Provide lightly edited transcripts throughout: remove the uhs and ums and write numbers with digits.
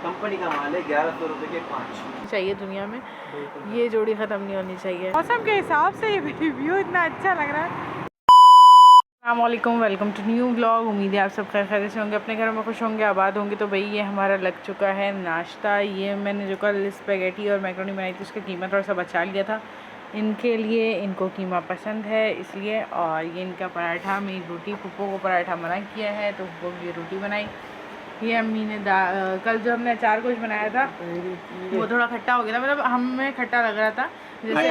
Company का माल है, 1100 रुपये के 5 चाहिए दुनिया में। ये जोड़ी ख़त्म नहीं होनी चाहिए। मौसम के हिसाब से ये व्यू इतना अच्छा लग रहा है। अस्सलामुअलैकुम, वेलकम टू न्यू व्लॉग। उम्मीद है आप सब खैर से होंगे, अपने घरों में खुश होंगे, आबाद होंगे। तो भाई ये हमारा लग चुका है नाश्ता। ये मैंने जो कल स्पैगेटी और मैक्रोनी बनाई थी उसका कीमा थोड़ा सा बचा लिया था इनके लिए। इनको कीमा पसंद है इसलिए। और ये इनका पराठा, मेरी रोटी, पुप्पो को पराठा मना किया है तो पुप्पो की रोटी बनाई। ये अम्मी ने कल जो हमने अचार कुछ बनाया था वो थोड़ा खट्टा हो गया था, मतलब हमें खट्टा लग रहा था जैसे।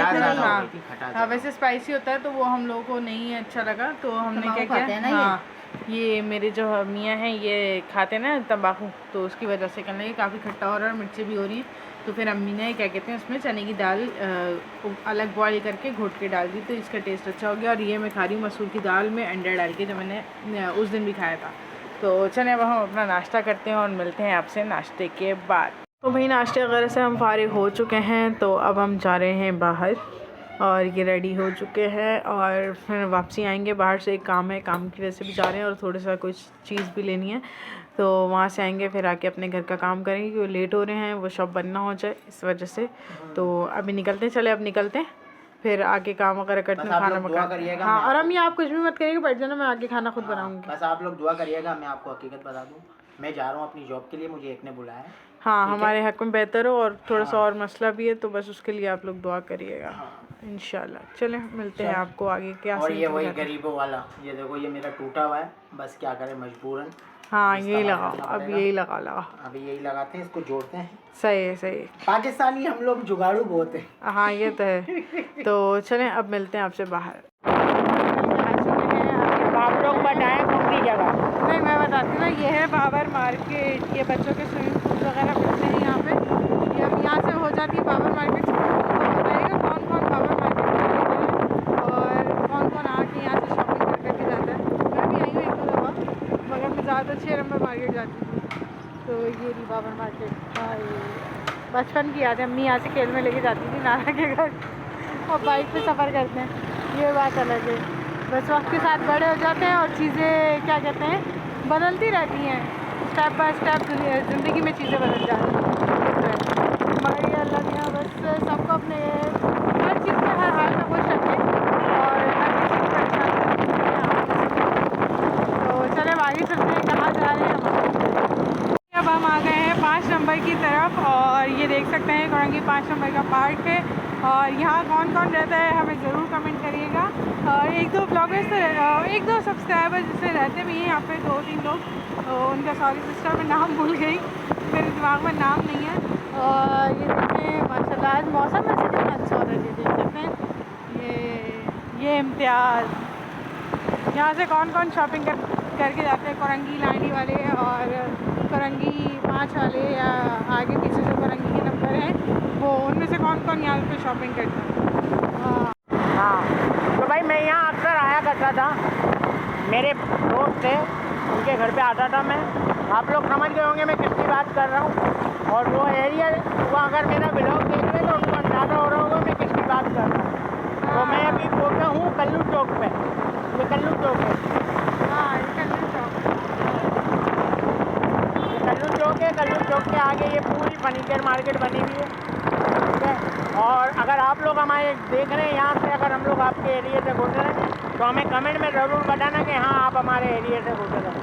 हाँ वैसे स्पाइसी होता है तो वो हम लोगों को नहीं अच्छा लगा तो हमने क्या किया। हाँ ये मेरे जो मियाँ हैं ये खाते हैं ना तंबाकू, तो उसकी वजह से कहने लगे काफ़ी खट्टा हो रहा है और मिर्ची भी हो रही है। तो फिर अम्मी ने क्या कहते हैं उसमें चने की दाल अलग बॉईल करके घोट के डाल दी तो इसका टेस्ट अच्छा हो गया। और ये मैं खा रही हूँ मसूर की दाल में अंडा डाल के, जो मैंने उस दिन भी खाया था। तो चलें अब हम अपना नाश्ता करते हैं और मिलते हैं आपसे नाश्ते के बाद। तो भाई नाश्ते वगैरह से हम फारिग हो चुके हैं तो अब हम जा रहे हैं बाहर और ये रेडी हो चुके हैं और फिर वापसी आएंगे। बाहर से एक काम है, काम की वजह से भी जा रहे हैं और थोड़ा सा कुछ चीज़ भी लेनी है तो वहाँ से आएंगे, फिर आके अपने घर का काम करेंगे क्योंकि लेट हो रहे हैं, वो शॉप बंद ना हो जाए इस वजह से। तो अभी निकलते हैं, चले अब निकलते हैं, फिर आके काम वगैरह करते हैं, खाना पका। हाँ और अम्मी आप कुछ भी मत करिएगा, बैठ जाना, मैं आगे खाना खुद बनाऊंगी। बस आप लोग दुआ करिएगा। मैं आपको हकीकत बता दूं, मैं जा रहा हूँ अपनी जॉब के लिए, मुझे एक ने बुलाया है। हाँ हमारे हक में बेहतर हो और थोड़ा सा और मसला भी है तो बस उसके लिए आप लोग दुआ करिएगा इंशाल्लाह। चलें मिलते हैं आपको आगे क्या। और ये वही गरीबों वाला, ये देखो ये मेरा टूटा हुआ है, बस क्या करें मजबूरन। हाँ यही लगा, अब यही लगा अभी यही लगाते हैं, इसको जोड़ते हैं। सही है सही है। पाकिस्तानी हम लोग जुगाड़ू बहुत है। हाँ ये तो है। तो चलें अब मिलते हैं आपसे बाहर। आप लोग बताएं कौन सी जगह। नहीं मैं बताती हूँ, ये है बाबर मार्केट। ये बच्चों के स्विमिंग पूल वगैरह मिलते हैं यहाँ पे। ये अब यहाँ से हो जाती है बाबर मार्केट से, तो बताइएगा कौन कौन बाबर मार्केट में और कौन कौन आके यहाँ से शॉपिंग करके जाता है। मैं भी आई हूँ एक दो दफ़ा, मगर मैं ज़्यादा 6 नंबर मार्केट जाती थी। तो ये रही बाबर मार्केट। हाँ ये बचपन की याद है, अम्मी यहाँ से खेल में लेके जाती थी नाना के घर और बाइक पे सफ़र करते हैं, ये बात अलग है। बस वक्त के साथ बड़े हो जाते हैं और चीज़ें क्या कहते हैं बदलती रहती हैं, स्टेप बाय स्टेप ज़िंदगी में चीज़ें बदल जाती हैं। मगर ये अल्लाह ने बस सबको अपने हर चीज़ में हर हाल में खुश रखें और हर किसी को परेशान करें। तो चले आगे चलते हैं, कहाँ जा रहे हैं हम। अब हम आ गए हैं 5 नंबर की तरफ और ये देख सकते हैं कोरंगी 5 नंबर का पार्क है। और यहाँ कौन कौन रहता है हमें ज़रूर कमेंट करिएगा। और एक दो ब्लॉगर्स से एक दो सब्सक्राइबर जिससे रहते भी हैं यहाँ पे 2-3 लोग, तो उनका सॉरी सिस्टर मैं नाम भूल गई, मेरे दिमाग में नाम नहीं है। और ये देखें माशाल्लाह आज मौसम वैसे कितना अच्छा हो रहा है, ये देख सकते हैं। ये इम्तियाज़ यहाँ से कौन कौन शॉपिंग करके जाते हैं, कोरंगी लाइनी वाले और कोरंगी 5 वाले या आगे पीछे जो कोरंगी के नंबर हैं वो, उनमें से कौन कौन यहाँ पे शॉपिंग करता है। हाँ तो भाई मैं यहाँ अक्सर आया करता था, मेरे दोस्त थे उनके घर पे आता था मैं। आप लोग समझ गए होंगे मैं किसकी बात कर रहा हूँ और वो एरिया वो अगर मेरा ब्लॉग देख रहे तो उनको अंदाज़ा हो रहा होगा मैं किसकी बात कर रहा हूँ। तो मैं अभी पहुँचा हूँ कल्लू चौक पे, ये कल्लू चौक है। हाँ ये कल्लू चौक, ये कल्लू चौक है। कल्लू चौक के आगे ये पूरी फर्नीचर मार्केट बनी हुई है, ठीक है। और अगर आप लोग हमारे देख रहे हैं यहाँ से, अगर हम लोग आपके एरिया से गुजर रहे हैं तो हमें कमेंट में ज़रूर बताना कि हाँ आप हमारे एरिया से गुजर रहे हैं।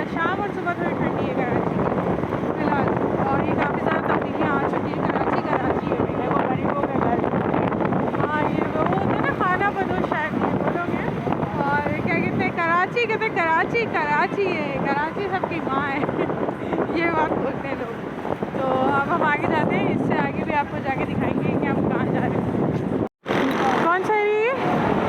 शाम और सुबह थोड़ी ठंडी है कराची की फिलहाल, और ये काफ़ी ज़्यादा तब्दीलियाँ आ चुकी है। कराची कराची है भाई, वो गरीबों के घर। हाँ ये वो होता है ना खाना बदोश शायद बोलोगे, और क्या कहते हैं कराची, कहते हैं कराची कराची है, कराची सबकी माँ है ये बात बोलते हैं लोग। तो अब हम आगे जाते हैं, इससे आगे भी आपको जाके दिखाएंगे कि हम कहाँ जा रहे हैं। कौन सा एरिया?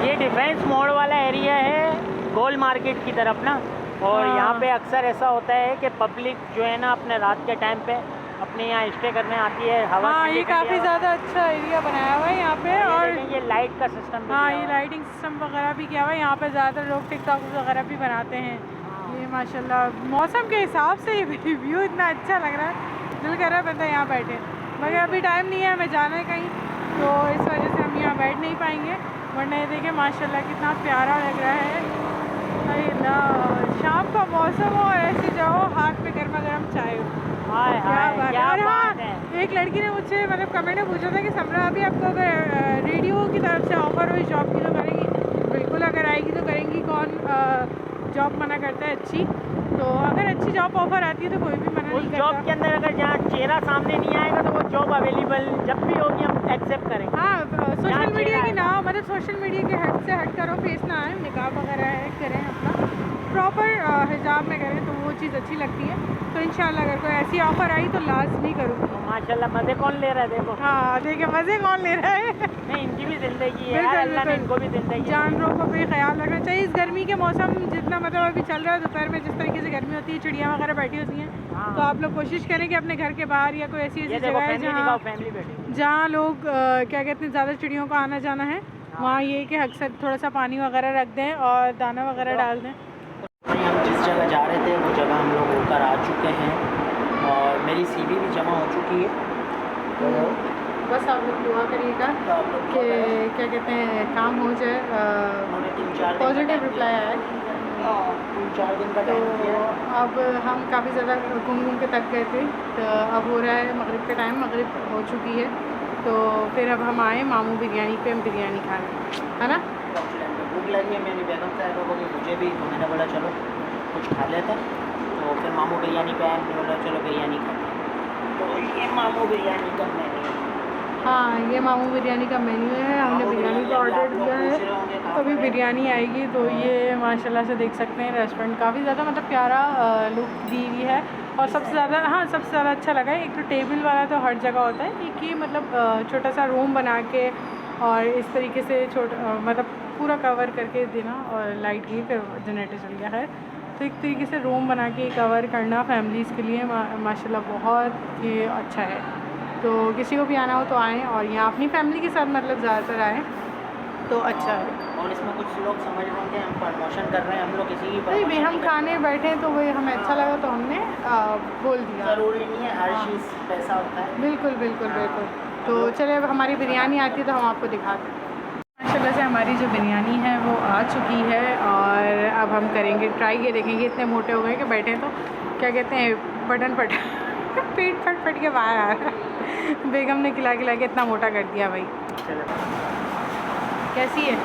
ये डिफेंस मोड़ वाला एरिया है गोल मार्केट की तरफ ना। और यहाँ पे अक्सर ऐसा होता है कि पब्लिक जो है ना अपने रात के टाइम पे अपने यहाँ स्टे करने आती है हवा। हाँ, ये काफ़ी ज़्यादा अच्छा एरिया बनाया हुआ है यहाँ पे। और ये लाइट का सिस्टम। हाँ, ये लाइटिंग सिस्टम वगैरह भी किया हुआ है यहाँ पे। ज़्यादातर लोग टिकटॉक वगैरह भी बनाते हैं। ये माशाल्लाह मौसम के हिसाब से ये व्यू इतना अच्छा लग रहा है, दिल कर रहा है बंदा यहाँ बैठे। मगर अभी टाइम नहीं है, हमें जाना है कहीं, तो इस वजह से हम यहाँ बैठ नहीं पाएंगे। वरना ये देखें माशाल्लाह कितना प्यारा लग रहा है। अल्लाह, शाम का मौसम हो और ऐसे जाओ, हाथ में गर्मा गर्म चाय हो। क्या बात है। और हाँ, एक लड़की ने मुझसे मतलब कमेंट में पूछा था कि समरा अभी आपको अगर रेडियो की तरफ से ऑफ़र हो इस जॉब की तो करेंगी? बिल्कुल, अगर आएगी तो करेंगी। कौन जॉब मना करता है अच्छी? तो अगर अच्छी जॉब ऑफ़र आती है तो कोई भी मना नहीं करता। जॉब के अंदर अगर जहाँ चेहरा सामने नहीं आएगा तो वो जॉब अवेलेबल जब भी होगी हम एक्सेप्ट करेंगे। हाँ, सोशल मीडिया की ना, मतलब सोशल मीडिया के हट से हट करो, फेस ना आए, निकाब वगैरह है करें, अपना प्रॉपर हिजाब में करें तो वो चीज़ अच्छी लगती है। तो इंशाल्लाह अगर कोई ऐसी ऑफ़र आई तो लाजमी करूँगी। माशाल्लाह मज़े कौन ले रहा है देखो। हाँ, देखिए मज़े कौन ले रहा है। नहीं, इनकी भी ज़िंदगी है, अल्लाह ने इनको भी ज़िंदगी, जानवरों को भी ख्याल रखना चाहिए। इस गर्मी के मौसम जितना मतलब अभी चल रहा है, दोपहर में जिस तरीके से गर्मी होती है, चिड़ियाँ वगैरह बैठी होती हैं, तो आप लोग कोशिश करें कि अपने घर के बाहर या कोई ऐसी जगह है जहाँ लोग क्या कहते हैं ज़्यादा चिड़ियों का आना जाना है, वहाँ ये कि अक्सर थोड़ा सा पानी वगैरह रख दें और दाना वगैरह डाल दें। हम जिस जगह जा रहे थे वो जगह हम लोग होकर आ चुके हैं और मेरी CV भी जमा हो चुकी है। तो बस आप लोग दुआ करिएगा कि क्या कहते हैं काम हो जाए। पॉजिटिव रिप्लाई आया है। 3-4 दिन का टाइम दिया। अब हम काफ़ी ज़्यादा घूम के थक गए थे, तो अब हो रहा है मगरिब का टाइम, मगरिब हो चुकी है, तो फिर अब हम आए मामू बिरयानी पे, हम बिरयानी खा रहे हैं, है ना। भूख लगी है मेरी बेगम साहब को भी, मुझे भी, तो मैंने बोला चलो कुछ खा लेते हैं। तो फिर मामू बिरयानी पे आए, मैंने बोला चलो बिरयानी खाते हैं। तो ये मामू बिरयानी का मेन्यू है। हाँ, ये मामू बिरयानी का मेन्यू है। हमने बिरयानी का ऑर्डर दिया है, अभी बिरयानी आएगी। तो ये माशाल्लाह से देख सकते हैं रेस्टोरेंट काफ़ी ज़्यादा मतलब प्यारा लुक दी हुई है। और सबसे ज़्यादा, हाँ, सबसे ज़्यादा अच्छा लगा है, एक तो टेबल वाला तो हर जगह होता है, एक ये मतलब छोटा सा रूम बना के और इस तरीके से मतलब पूरा कवर करके देना, और लाइट गई फिर जनरेटर चल गया है, तो एक तरीके से रूम बना के कवर करना फैमिलीज़ के लिए माशाल्लाह बहुत ये अच्छा है। तो किसी को भी आना हो तो आएँ, और यहाँ अपनी फैमिली के साथ मतलब ज़्यादातर आएँ तो अच्छा है। और इसमें कुछ लोग समझ रहे हैं कि हम प्रमोशन कर रहे हैं, हम लोग किसी की नहीं भाई, हम खाने बैठे तो वही हमें अच्छा लगा तो हमने बोल दिया। ज़रूरी नहीं है हर चीज़ पैसा होता है। बिल्कुल बिल्कुल बिल्कुल। तो चलिए अब हमारी बिरयानी आती है तो हम आपको दिखाते हैं। माशाल्लाह से हमारी जो बिरयानी है वो आ चुकी है, और अब हम करेंगे ट्राई। ये देखेंगे इतने मोटे हो गए कि बैठे तो क्या कहते हैं बटन फट पेट फट के बाहर आ रहा है। बेगम ने खिला के इतना मोटा कर दिया भाई। कैसी है?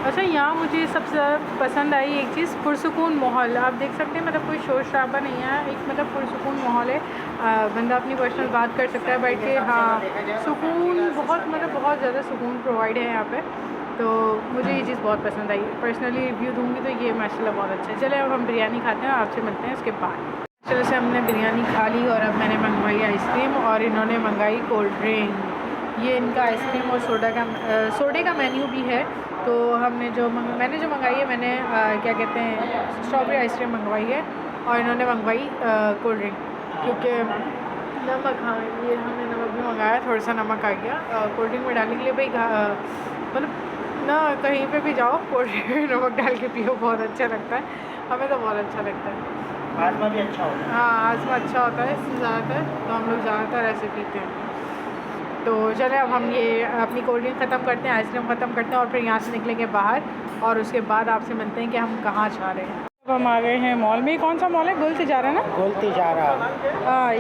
अच्छा, यहाँ मुझे सबसे ज़्यादा पसंद आई एक चीज़, पुरसुकून माहौल। आप देख सकते हैं मतलब कोई शोर शराबा नहीं है, एक मतलब पुरसुकून माहौल है। बंदा अपनी पर्सनल बात कर सकता है बैठ के। हाँ, सुकून बहुत मतलब बहुत ज़्यादा सुकून प्रोवाइड है यहाँ पे। तो मुझे ये चीज़ बहुत पसंद आई। पर्सनली रिव्यू दूँगी तो ये माशाल्लाह बहुत अच्छा है। चले अब हम बिरयानी खाते हैं, आपसे मिलते हैं उसके बाद। चलो से हमने बिरयानी खा ली और अब मैंने मंगवाई आइसक्रीम और इन्होंने मंगाई कोल्ड ड्रिंक। ये इनका आइसक्रीम और सोडे का मेन्यू भी है। तो मैंने जो मंगाई है, मैंने क्या कहते हैं स्ट्रॉबेरी आइसक्रीम मंगवाई है, और इन्होंने मंगवाई कोल्ड ड्रिंक, क्योंकि नमक, हाँ ये हमने नमक भी मंगाया, थोड़ा सा नमक आ गया कोल्ड ड्रिंक में डालने के लिए। भाई मतलब ना कहीं पे भी जाओ कोल्ड ड्रिंक में नमक डाल के पियो, बहुत अच्छा लगता है, हमें तो बहुत अच्छा लगता है। आजमा भी अच्छा होता है। हाँ, आजमा अच्छा होता है इससे ज़्यादातर, तो हम लोग ज़्यादातर ऐसे पीते हैं। तो चले अब हम ये अपनी कोल्ड ड्रिंक ख़त्म करते हैं, आइसक्रीम ख़त्म करते हैं, और फिर यहाँ से निकलेंगे बाहर, और उसके बाद आपसे मिलते हैं कि हम कहाँ जा रहे हैं। अब हम आ गए हैं मॉल में। कौन सा मॉल है? गुल तिजारा ना? गुल तिजारा। हाँ,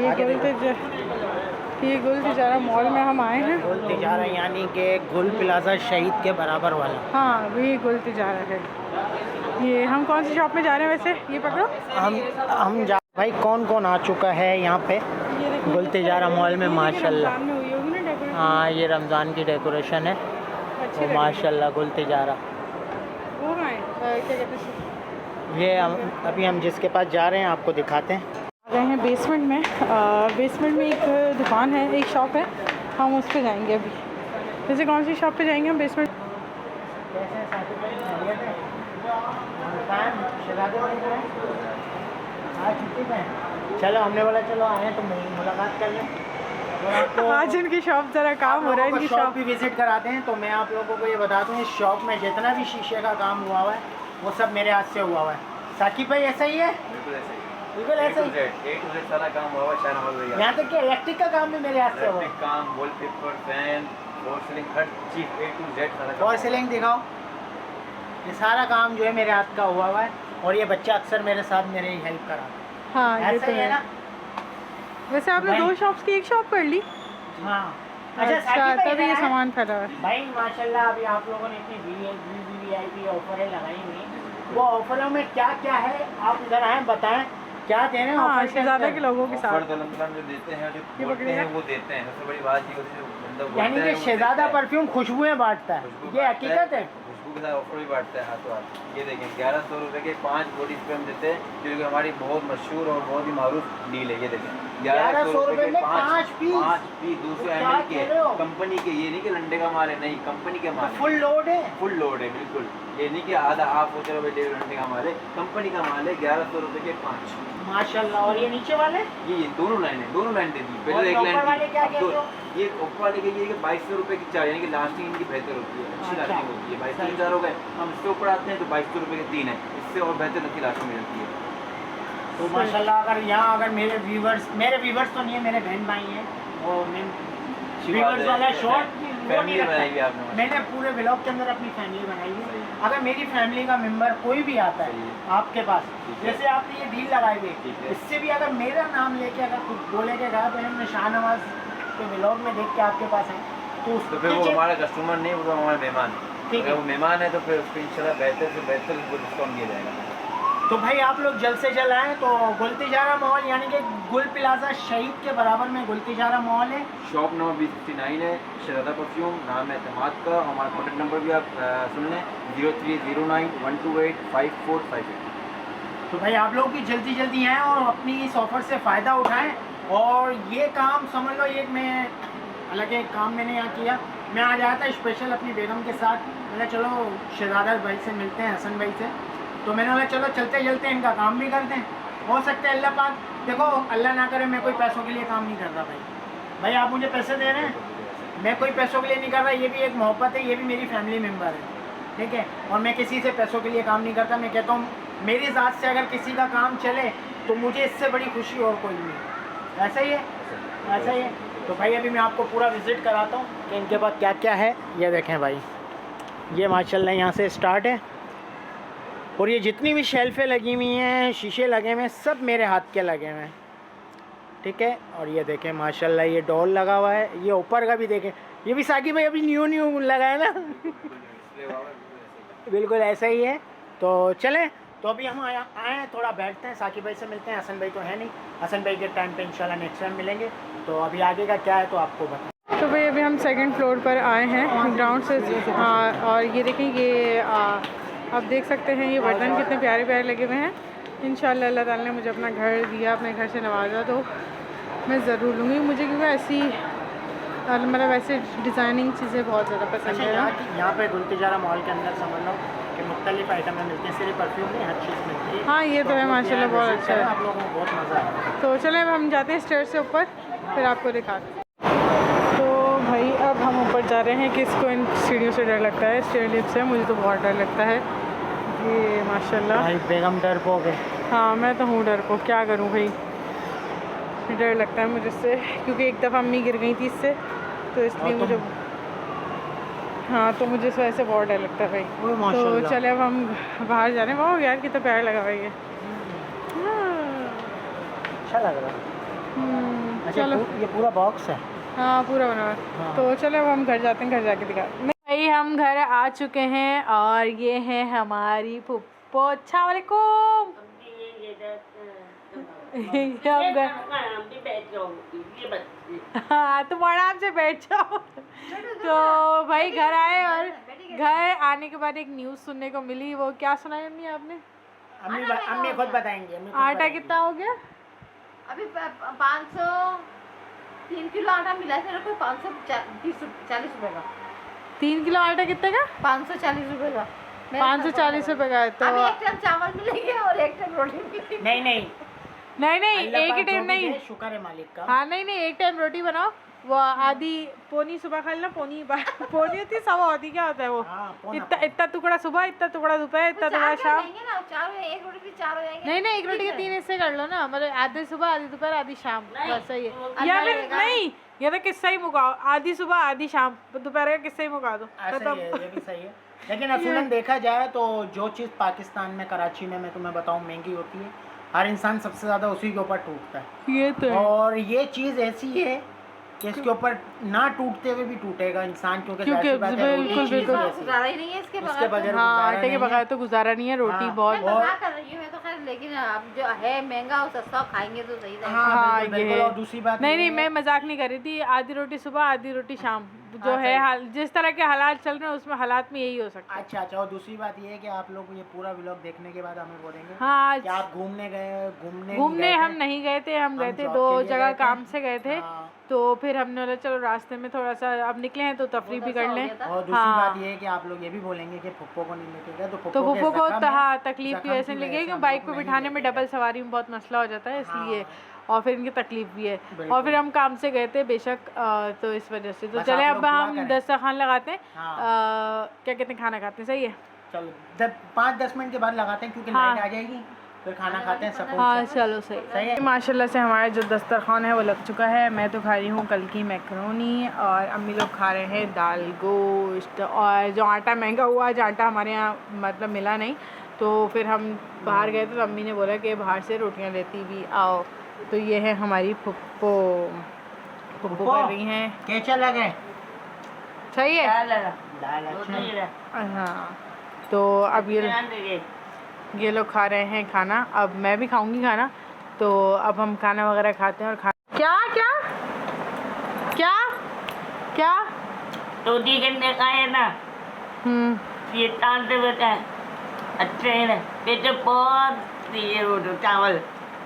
ये गुल तिजारा मॉल में हम आए हैं। गुल तिजारा यानी कि गुल प्लाजा शहीद के बराबर वाला। हाँ, वही गुल तिजारा है। ये हम कौन सी शॉप में जा रहे हैं वैसे? ये पकड़ो। हम जा भाई, कौन आ चुका है यहाँ पे गुल तिजारा मॉल में माशाल्लाह। हाँ, ये रमज़ान की डेकोरेशन है, तो माशाल्लाह गुल तिजारा। वो क्या कहते हैं, ये अभी हम जिसके पास जा रहे हैं आपको दिखाते हैं। आ गए हैं बेसमेंट में। बेसमेंट में एक दुकान है, एक शॉप है, हम उस पर जाएंगे अभी। जैसे कौन सी शॉप पे जाएंगे हम? बेसमेंट। हाँ छुट्टी पे हैं। चलो हमने बोला चलो आए तो मुलाकात कर लें। और आपको आज इनकी शॉप ज़रा काम हो रहा है, इनकी शॉप भी विजिट कराते हैं। तो मैं आप लोगों को ये बता दूँ, इस शॉप में जितना भी शीशे का काम हुआ हुआ है वो सब मेरे हाथ से हुआ हुआ है। साकिब भाई ऐसा ही है? बिल्कुल ऐसे ही, बिल्कुल ऐसा ही। A to Z सारा काम हुआ है शाहनवाज भैया। यहाँ तक कि इलेक्ट्रिक का काम भी मेरे हाथ से हुआ है। इलेक्ट्रिक काम, वॉलपेपर, फैन, फॉर सीलिंग, हर चीज A to Z सारा काम। और सीलिंग दिखाओ, ये सारा काम जो है मेरे हाथ का हुआ हुआ है। और ये बच्चा अक्सर मेरे साथ मेरे ही हेल्प करा। हाँ ये ऐसा तो ही है है ना? वैसे आपने भाई- 2 शॉप्स की एक शॉप कर ली। हाँ अच्छा साकिब भाई तभी ये इधर आए। सामान फैला हुआ है। भाई माशाल्लाह अभी आप लोगों ने इतनी VIP ऑफरें लगाई हुई, वो ऑफरों में क्या क्या है आप इधर आए बताएं, क्या दे रहे हैं हाँ ऑफर के शहजादा अंदर? के लोगों के ऑफर साथ। तो अल्हम्दुलिल्लाह जो देते हैं, जो ये बोलते पकड़ेगा? हैं वो देते हैं। सबसे बड़ी बात ये होती है मतलब यानी बोलते हैं कि वो शहजादा देते हैं। परफ्यूम खुशबुएं बांटता है, खुशबू ये बांटता हकीकत है। खुशबू के साथ ऑफर भी बांटता है हाथों हाथ। ये देखें 1100 रुपये के 5 बॉडी स्प्रे हम देते हैं, जो कि हमारी बहुत मशहूर और बहुत ही मारूफ डील है। ये देखें 1100 रुपये में 5 पीस। 5 पीस 200 क्या ml के, कह रहे हो? कंपनी के। ये नहीं कि लंडे का माल है, नहीं, कंपनी के माल है। फुल लोड है। फुल लोड है बिल्कुल। ये नहीं कि आधा हाफ हो चलो भाई 1.5 घंटे का माल है, कंपनी का माल है। 1100 रुपये के 5। माशाल्लाह। और ये नीचे वाले ये दोनों लाइन है, दोनों लाइन दे दी। और पहले एक ऊपर लाइन वाले क्या अब कहते हो? ये ऊपर वाले के ये कि 2200 रुपये की 4, यानी कि लास्टिंग इनकी बेहतर होती है, अच्छी अच्छा। लास्टिंग होती है। 2200 सही। के 4 हो गए, हम इससे ऊपर आते हैं तो 2200 रुपये के 3 है, इससे और बेहतर अच्छी लास्टिंग मिलती है। तो माशाल्लाह अगर यहाँ अगर मेरे व्यूवर्स तो नहीं है, मेरे बहन भाई हैं, और मैं अच्छी बात व्यूवर्स है। वाला शॉर्ट वो नहीं फैमिली बनाई हुई रखता। आपने। मैंने पूरे ब्लॉग के अंदर अपनी फैमिली बनाई है। अगर मेरी फैमिली का मेंबर कोई भी आता सही है है। आपके पास, ठीक है। जैसे आपने ये डील लगाई हुई ठीक है, है। इससे भी अगर मेरा नाम लेके अगर कुछ बोले के गया तो हमने शाहनवाज के ब्लॉग में देख के आपके पास है तो तो फिर वो हमारा कस्टमर नहीं, वो तो हमारा मेहमान है। ठीक अगर है। वो मेहमान है तो फिर उसको इंशाल्लाह बेहतर से बेहतर उसको डिस्काउंट दिया जाएगा। तो भाई आप लोग जल्द से जल्द आएँ। तो गुलतिजारा मॉल यानी कि गुल प्लाजा शहीद के बराबर में गुलतिजारा मॉल है। शॉप नंबर 269 है, शहजादा परफ्यूम, नाम है एतमाद का। हमारा कॉन्टेक्ट नंबर भी आप सुन लें, 0309128545। तो भाई आप लोग भी जल्दी जल्दी आएँ और अपनी इस ऑफ़र से फ़ायदा उठाएं। और ये काम समझ लो, ये मैं हालांकि एक काम मैंने यहाँ किया, मैं आज आया था स्पेशल अपनी बेगम के साथ। मैंने चलो शहजादा भाई से मिलते हैं, हसन भाई से। तो मैंने बोला चलो चलते चलते इनका काम भी करते हैं, हो सकता है अल्लाह पाक, देखो अल्लाह ना करे मैं कोई पैसों के लिए काम नहीं करता भाई आप मुझे पैसे दे रहे हैं, मैं कोई पैसों के लिए नहीं कर रहा। ये भी एक मोहब्बत है, ये भी मेरी फैमिली मेम्बर है, ठीक है। और मैं किसी से पैसों के लिए काम नहीं करता। मैं कहता हूँ मेरी ज़ात से अगर किसी का काम चले तो मुझे इससे बड़ी खुशी और कोई नहीं। ऐसा ही है, ऐसा ही है। तो भाई अभी मैं आपको पूरा विज़िट कराता हूँ कि इनके पास क्या क्या है। ये देखें भाई, ये माशाल्लाह यहाँ से स्टार्ट है। और ये जितनी भी शेल्फ़ें लगी हुई हैं, शीशे लगे हुए हैं, सब मेरे हाथ के लगे हुए हैं, ठीक है। और ये देखें माशाल्लाह ये डॉल लगा हुआ है। ये ऊपर का भी देखें, ये भी साकिब भाई अभी न्यू लगा है ना बिल्कुल ऐसा ही है। तो चलें, तो अभी हम आए हैं, थोड़ा बैठते हैं, साकिब भाई से मिलते हैं। हसन भाई तो है नहीं, हसन भाई के टाइम पे इंशाल्लाह नेक्स्ट टाइम मिलेंगे। तो अभी आगे का क्या है तो आपको बता। तो भाई अभी हम सेकंड फ्लोर पर आए हैं ग्राउंड से। हाँ, और ये देखें, ये आप देख सकते हैं ये बर्तन कितने प्यारे प्यारे लगे हुए हैं। इंशाल्लाह अल्लाह ताला ने मुझे अपना घर दिया, अपने घर से नवाजा, तो मैं ज़रूर लूँगी। मुझे क्योंकि ऐसी मतलब ऐसे डिज़ाइनिंग चीज़ें बहुत ज़्यादा पसंद है ना। यहाँ पे गुलतिजारा मॉल के अंदर समझ लो कि मुख्तलिफ आइटमें मिलती हैं, सिर्फ परफ्यूम नहीं हर चीज़ मिलती है। हाँ ये तो है माशाल्लाह, बहुत अच्छा है। आप लोगों को बहुत मज़ा आएगा। तो चलें अब हम जाते हैं स्टेयर से ऊपर, फिर आपको दिखाते हैं। तो भाई अब हम ऊपर जा रहे हैं। किसको इन सीढ़ियों से डर लगता है, स्टेयर लिफ्ट से? मुझे तो बहुत डर लगता है ये माशाल्लाह। भाई बेगम डरपोक है। हाँ मैं तो हूँ डरपोक, क्या करूँ भाई, डर लगता है मुझे इससे, क्योंकि एक दफ़ा अम्मी गिर गई थी इससे, तो इसलिए मुझे, हाँ तो मुझे इस वजह से बहुत डर लगता है भाई। तो चले अब हम बाहर जा रहे हैं। वाह यार कितना प्यार लगा भाई ये, अच्छा लग रहा है। अच्छा चलो ये पूरा बॉक्स है। हाँ पूरा बना हुआ है। हाँ। तो चलो अब हम घर जाते हैं, घर जाके दिखा। भाई हम घर आ चुके हैं और ये है हमारी पुप्पो। अस्सलाम वालेकुम। हम घर, हाँ तुम आराम से बैठ जाओ। तो भाई घर आए और घर आने के बाद एक न्यूज़ सुनने को मिली। वो क्या सुनाई अम्मी आपने? अम्मी खुद बताएंगे। आटा कितना हो गया? अभी 3 किलो आटा मिला है मेरे को, 540 रुपये का। 3 किलो आटा कितने का? 540 रुपये का। मेरा 540 रुपए का है तो अभी एक टाइम चावल मिलेंगे और एक टाइम रोटी मिलेगी। नहीं नहीं, नहीं अल्लाह एक ही पाक टाइम जो भी नहीं, दे, शुक्र है मालिक का। हाँ नहीं एक टाइम रोटी बनाओ, वो आधी पोनी सुबह खा लेना, पोनी पोनी होती है, सवा होती, क्या होता है वो, हाँ, पौना, इतना इतना टुकड़ा सुबह, इतना टुकड़ा दोपहर, इतना टुकड़ा चार शाम। जाएंगे ना, चार एक रोटी भी चार हो जाएंगे। नहीं एक रोटी के 3 हिस्से कर लो ना, मतलब आधी सुबह आधी दोपहर आधी शाम, बस सही है। तो या अच्छा फिर रहेगा। नहीं, या तो किस्सा ही मुकाओ, आधी सुबह आधी शाम, दोपहर का किस्सा ही मुका दो, ऐसा खत्म। ही है, ये भी सही है। लेकिन असूलन देखा जाए तो जो चीज़ पाकिस्तान में, कराची में, मैं तुम्हें बताऊं, महंगी होती है, हर इंसान सबसे ज़्यादा उसी के ऊपर टूटता है। ये तो है। और ये चीज़ ऐसी है कि इसके ऊपर ना टूटते हुए भी टूटेगा इंसान, क्योंकि क्योंकि जाहिर सी बात है, रोटी बिल्कुल, चीज़ बिल्कुल। ही ऐसी है। गुजारा ही नहीं है इसके उसके बगैर। बगैर हाँ, गुजारा आटे के नहीं बगैर है। तो गुजारा नहीं है, रोटी हाँ, बहुत मैं मजाक कर रही हूँ मैं तो खैर, लेकिन अब जो है महंगा और सस्ता खाएंगे तो सही रहेगा। हाँ, हाँ, बिल्कुल, ये बिल्कुल। है। और दूसरी बात नहीं ये नहीं, है- मैं मजाक नहीं कर रही थी, आधी रोटी सुबह आधी रोटी शाम, जो हाँ, है सही। हाल, जिस तरह के हालात चल रहे हैं उसमें हालात में यही हो सकता है। अच्छा, और दूसरी बात ये है कि आप लोग ये पूरा व्लॉग देखने के बाद हमें बोलेंगे हाँ, कि आप घूमने गए, घूमने गए हम थे? नहीं गए थे, हम गए थे जॉब 2 के लिए जगह गए थे। काम से गए थे। हाँ। तो फिर हमने बोला चलो रास्ते में थोड़ा सा अब निकले हैं तो तफरी भी कर लें। और दूसरी हाँ। बात ये है कि आप लोग ये भी बोलेंगे कि फुप्पो को नहीं लेके गए, तो तो फुप्पो के फुफ्फो को जख्म है, हाँ तकलीफ की जख्म वजह से लगी है, हम क्योंकि बाइक लोग पे नहीं बिठाने में लेके डबल गए। सवारी में बहुत मसला हो जाता है, इसलिए हाँ। और फिर इनकी तकलीफ भी है। बिल्कुल। और फिर हम काम से गए थे बेशक, तो इस वजह से तो बस चले आप अब लोग दुआ हम करें। दस्तरखान लगाते हैं। हाँ। क्या कहते हैं, खाना खाते हैं, सही है। चलो 5-10 मिनट के बाद लगाते हैं, क्योंकि हाँ। लाइट आ जाएगी, फिर खाना खाते हैं सकून हाँ से। चलो सही सही है। माशाल्लाह से हमारा जो दस्तरखान है वो लग चुका है। मैं तो खा रही हूँ कल की मैकरोनी, और अम्मी लोग खा रहे हैं दाल गोश्त, और जो आटा महंगा हुआ, आज आटा हमारे यहाँ मतलब मिला नहीं, तो फिर हम बाहर गए थे, तो अम्मी ने बोला कि बाहर से रोटियाँ लेती भी आओ। तो ये है हमारी फुप्पो, फुप्पो कर रही हैं। कैसा लगे? सही है। दाल अच्छा है। हाँ, तो अब ये लोग खा रहे हैं खाना, अब मैं भी खाऊंगी खाना। तो अब हम खाना वगैरह खाते हैं और क्या क्या क्या क्या रोटी करने का है ना, ये डालते हुए अच्छे है ना, पेट बहुत ये रोटी चावल।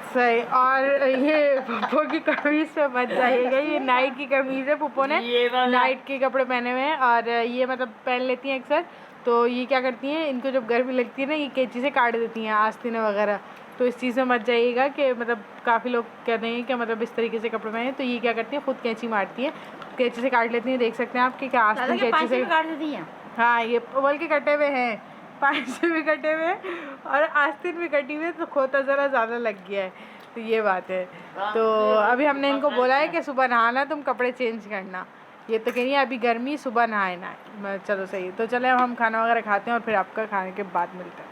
सही। और ये पप्पो की कमीज पे मत जाइएगा, ये नाइट की कमीज है, पप्पो ने ये वाला- नाइट के कपड़े पहने हुए हैं, और ये मतलब पहन लेती हैं अक्सर। तो ये क्या करती हैं, इनको जब गर्मी लगती है ना, ये कैंची से काट देती हैं आस्तीनें वगैरह। तो इस चीज़ में मत जाइएगा कि मतलब काफ़ी लोग कहते हैं कि मतलब इस तरीके से कपड़े पहने, तो ये क्या करती है, खुद कैंची मारती है, कैंची से काट लेती हैं। देख सकते हैं आप कि क्या आस्तीन कैंची से काट देती हैं। हाँ, ये बल के कटे हुए हैं, 5 से भी कटे हुए हैं, और आस्तीन भी कटी हुई है, तो खोता ज़रा ज़्यादा लग गया है, तो ये बात है। तो अभी हमने इनको बोला है कि सुबह नहाना, तुम कपड़े चेंज करना। ये तो कह रही है अभी गर्मी, सुबह नहाए ना। चलो सही, तो चले अब हम खाना वगैरह खाते हैं और फिर आपका खाने के बाद मिलते हैं।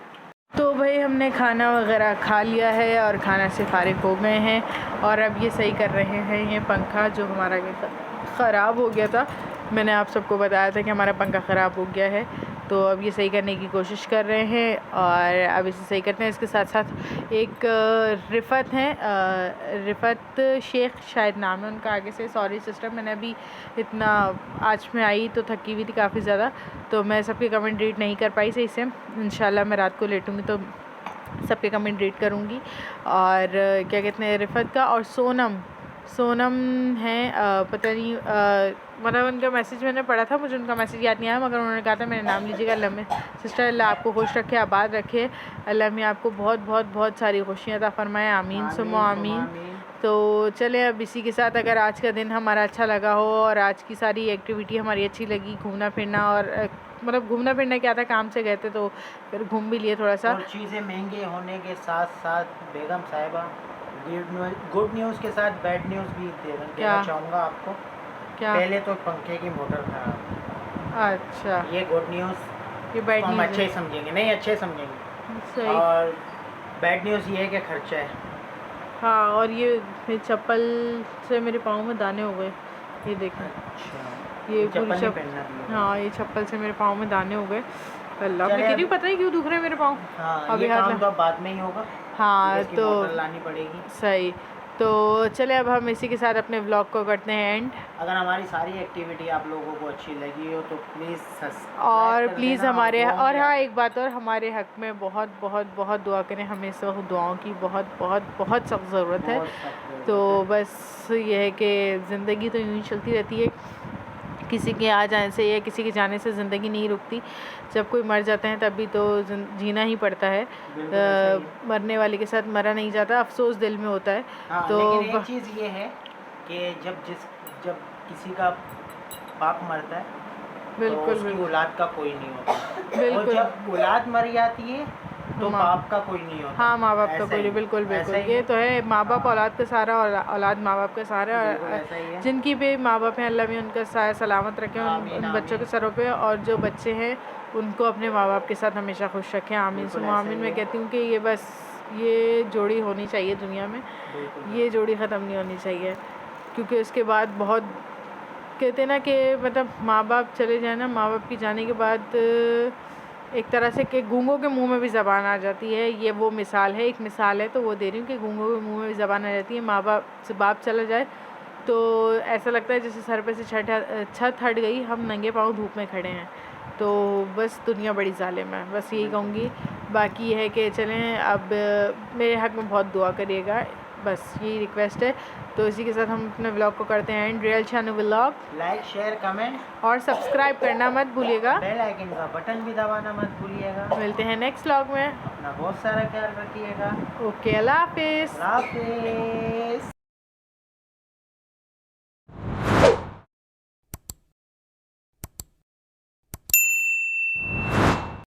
तो भाई हमने खाना वगैरह खा लिया है और खाना से फारिग हो गए हैं, और अब ये सही कर रहे हैं ये पंखा जो हमारा ख़राब हो गया था। मैंने आप सबको बताया था कि हमारा पंखा ख़राब हो गया है, तो अब ये सही करने की कोशिश कर रहे हैं, और अब इसे सही करते हैं। इसके साथ साथ एक रिफ़त हैं, रिफ़त शेख शायद नाम है उनका, आगे से सॉरी सिस्टर, मैंने अभी इतना आज में आई तो थकी हुई थी काफ़ी ज़्यादा, तो मैं सबके कमेंट रीड नहीं कर पाई सही से। इंशाल्लाह मैं रात को लेटूँगी तो सबके कमेंट रीड करूँगी। और क्या कहते हैं, रिफ़त का और सोनम है, पता नहीं, मतलब उनका मैसेज मैंने पढ़ा था, मुझे उनका मैसेज याद नहीं आया, मगर उन्होंने कहा था मेरा नाम लीजिएगा। अल्लाह में सिस्टर, अल्लाह आपको खुश रखे, आबाद रखे, अल्लाह में आपको बहुत बहुत बहुत सारी खुशियाँ अता फरमाए, आमीन सुम्मा आमीन। तो चले अब इसी के साथ, अगर आज का दिन हमारा अच्छा लगा हो और आज की सारी एक्टिविटी हमारी अच्छी लगी, घूमना फिरना, और मतलब घूमना फिरना क्या था, काम से गए थे तो फिर घूम भी लिए थोड़ा सा। और चीज़ें महंगे होने के साथ साथ बेगम साहिबा, गुड न्यूज़ के साथ बैड न्यूज़ भी देना चाहूँगा आपको। क्या? पहले तो पंखे की मोटर खराब, अच्छा, ये गुड न्यूज़, ये बैड हम न्यूज़ अच्छे है। ही समझेंगे, नहीं अच्छे समझेंगे। सही। और बैड न्यूज़ ये है कि खर्चा है। हाँ, और ये चप्पल से मेरे पाँव में दाने हो गए, ये देखें, अच्छा, ये चप्पल पूरी नहीं पहनना चाहिए। हाँ, ये चप्पल से मेरे पाँव में दाने हो गए। अल्लाह, चले मैं कह रही हूँ अब- पता नहीं क्यों दुख रहे हैं मेरे पाँव। हाँ, अभी ये हाथ काम में- तो अब बाद में ही होगा। हाँ, इसकी तो मोटर लानी पड़ेगी। सही। तो चले अब हम इसी के साथ अपने व्लॉग को करते हैं एंड। अगर हमारी सारी एक्टिविटी आप लोगों को अच्छी लगी हो तो प्लीज़ और प्लीज़ हमारे, और हाँ एक बात और, हमारे हक में बहुत बहुत बहुत दुआ करें, हमें इस वक्त दुआओं की बहुत बहुत बहुत सख्त ज़रूरत है। तो बस ये है कि ज़िंदगी तो यूँ ही चलती रहती है किसी के आ जाने से या किसी के जाने से ज़िंदगी नहीं रुकती। जब कोई मर जाते हैं तभी तो जीना ही पड़ता है। मरने वाले के साथ मरा नहीं जाता, अफसोस दिल में होता है। हाँ, तो लेकिन एक चीज़ ये है कि जब किसी का बाप मरता है बिल्कुल तो उसकी बिल्कुल औलाद का कोई नहीं होता, और बिल्कुल। जब औलाद मर जाती है तो माँ- बाप का कोई नहीं होता। हाँ, माँ बाप का ऐसा कोई ही नहीं, है, बिल्कुल ऐसा बिल्कुल। ही ये है। तो है, माँ बाप हाँ। औलाद का सहारा और औलाद माँ बाप का सहारा। बिल्कुल और ऐसा ही है। जिनकी भी माँ बाप हैं, अल्लाह भी उनका साया सलामत रखे आमीन, उन बच्चों के आमीन। सरों पे, और जो बच्चे हैं उनको अपने माँ बाप के साथ हमेशा खुश रखें। आमीन बिल्कुल सुम्मा ऐसा आमीन। ही मैं है। कहती हूँ कि ये बस ये जोड़ी होनी चाहिए दुनिया में, बिल्कुल ये जोड़ी ख़त्म नहीं होनी चाहिए, क्योंकि उसके बाद बहुत कहते हैं ना कि मतलब माँ बाप चले जाए ना, माँ बाप की जाने के बाद एक तरह से कि गूंगों के मुंह में भी ज़बान आ जाती है। ये वो मिसाल है, एक मिसाल है तो वो दे रही हूँ कि गूंगों के मुंह में भी ज़बान आ जाती है। माँ बाप से बाप चला जाए तो ऐसा लगता है जैसे सर पे से छत हट गई, हम नंगे पाँव धूप में खड़े हैं। तो बस दुनिया बड़ी ज़ालिम है, बस यही कहूँगी। बाकी ये है कि चलें, अब मेरे हक़ में बहुत दुआ करिएगा, बस यही रिक्वेस्ट है। तो इसी के साथ हम अपने व्लॉग को करते हैं end. Real Shanu vlog, like share comment और सब्सक्राइब करना मत भूलिएगा। बेल आइकन का बटन भी दबाना मत भूलिएगा। मिलते हैं नेक्स्ट व्लॉग में। अपना बहुत सारा ख्याल रखिएगा। ओके, अल्लाह हाफिज़। अल्लाह हाफिज़।